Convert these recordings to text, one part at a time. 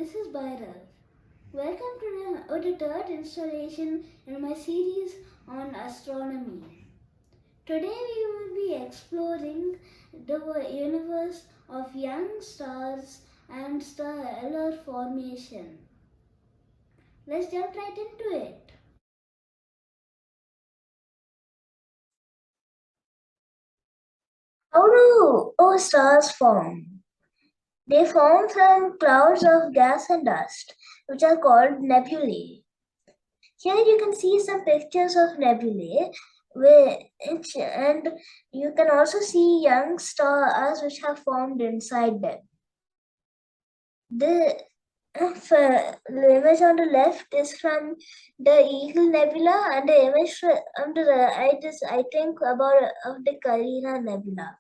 this is Bhairav. Welcome to the third installation in my series on astronomy. Today we will be exploring the universe of young stars and stellar formation. Let's jump right into it. How do stars form? They form from clouds of gas and dust, which are called nebulae. Here you can see some pictures of nebulae, and you can also see young stars which have formed inside them. The image on the left is from the Eagle Nebula, and the image on the right is, I think, about of the Carina Nebula.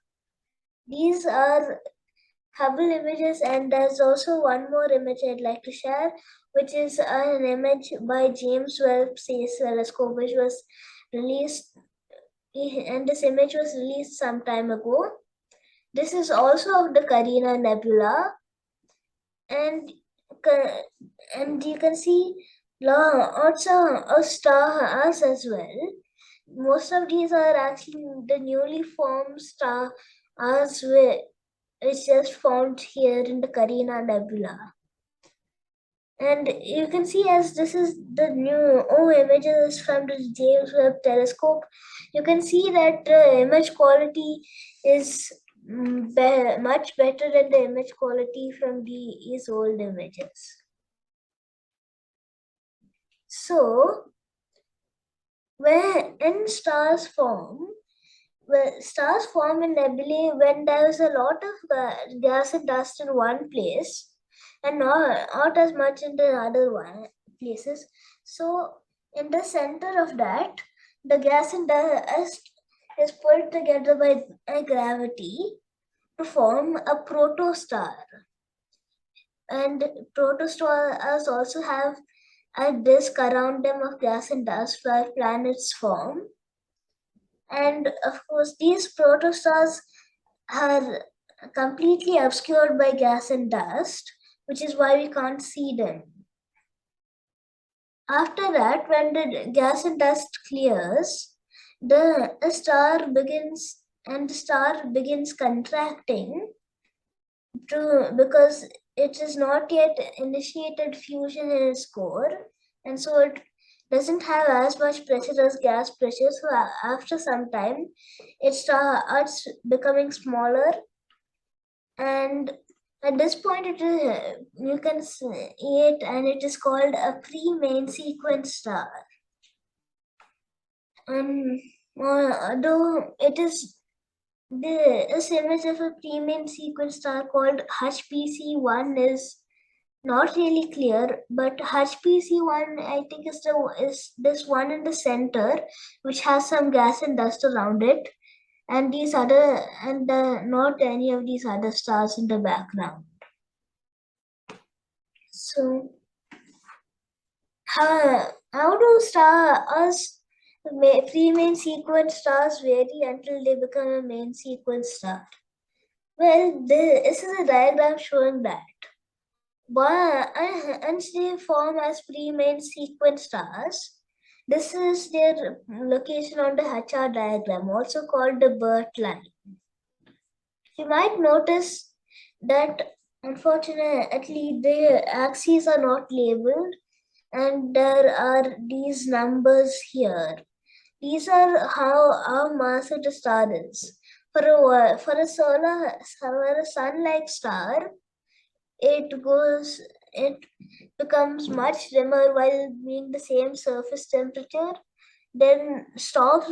These are Hubble images, and there's also one more image I'd like to share, which is an image by James Webb Space Telescope, which was released, and this image was released some time ago. This is also of the Carina Nebula, and you can see lots of stars as well. Most of these are actually the newly formed stars which just formed here in the Carina Nebula. And you can see, as this is the new images from the James Webb Telescope, you can see that the image quality is much better than the image quality from these old images. So, when stars form, stars form in nebulae when there is a lot of gas and dust in one place and not as much in the other places. So, in the center of that, the gas and dust is pulled together by gravity to form a protostar. And protostars also have a disk around them of gas and dust where planets form. And of course, these protostars are completely obscured by gas and dust, which is why we can't see them. After that, when the gas and dust clears, the star begins contracting because it is not yet initiated fusion in its core, and so it doesn't have as much pressure as gas pressure. So after some time, it starts becoming smaller, and at this point, you can see it, and it is called a pre-main sequence star. And though it is this image of a pre-main sequence star called HPC1 is not really clear, but HPC1 I think is this one in the center, which has some gas and dust around it, and not any of these other stars in the background. So how do pre-main sequence stars vary until they become a main sequence star? Well, this is a diagram showing that. Once they form as pre-main sequence stars, this is their location on the HR diagram, also called the birth line. You might notice that unfortunately the axes are not labeled, and there are these numbers here. These are how our mass of the star is. For a sun-like star, it becomes much dimmer while being the same surface temperature, then stops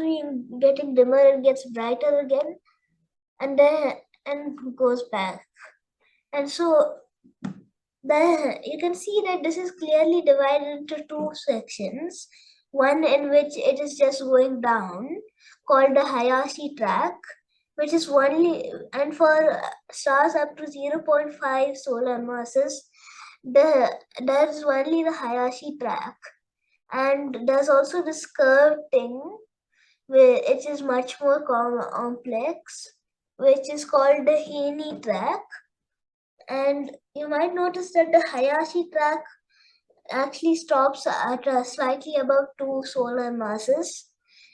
getting dimmer and gets brighter again, and goes back. And so you can see that this is clearly divided into two sections. One in which it is just going down, called the Hayashi track, which is only, and for stars up to 0.5 solar masses, there's only the Hayashi track. And there's also this curved thing, which is much more complex, which is called the Heaney track. And you might notice that the Hayashi track actually stops at slightly above 2 solar masses,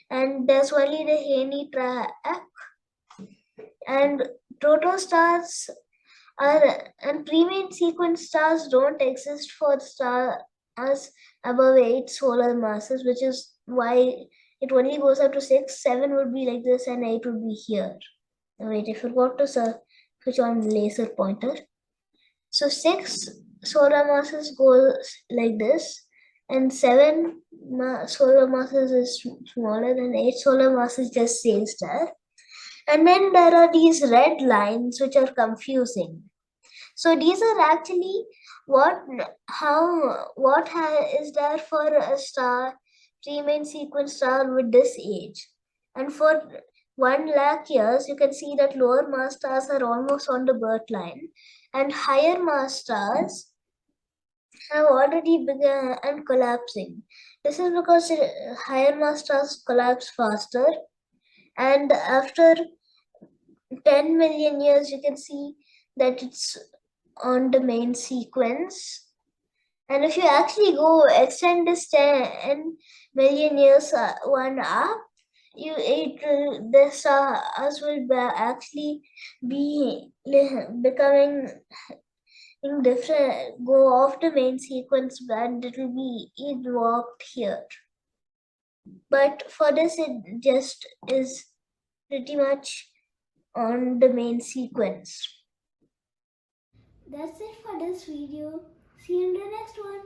and there's only the Haney track, and protostars and pre-main sequence stars don't exist for stars above 8 solar masses, which is why it only goes up to 6. 7 would be like this, and 8 would be here. Wait, I forgot to switch on laser pointer. So 6 solar masses goes like this, and 7 solar masses is smaller, and 8 solar masses just stays there. And then there are these red lines which are confusing. So these are actually is there for a star, three-main sequence star with this age. And for 1 lakh years, you can see that lower mass stars are almost on the birth line, and higher mass stars have already begun and collapsing. This is because higher mass stars collapse faster, and after 10 million years, you can see that it's on the main sequence. And if you actually go extend this 10 million years one up, the stars will actually be becoming different, go off the main sequence, and it will be warped here. But for this, it just is pretty much on the main sequence. That's it for this video. See you in the next one.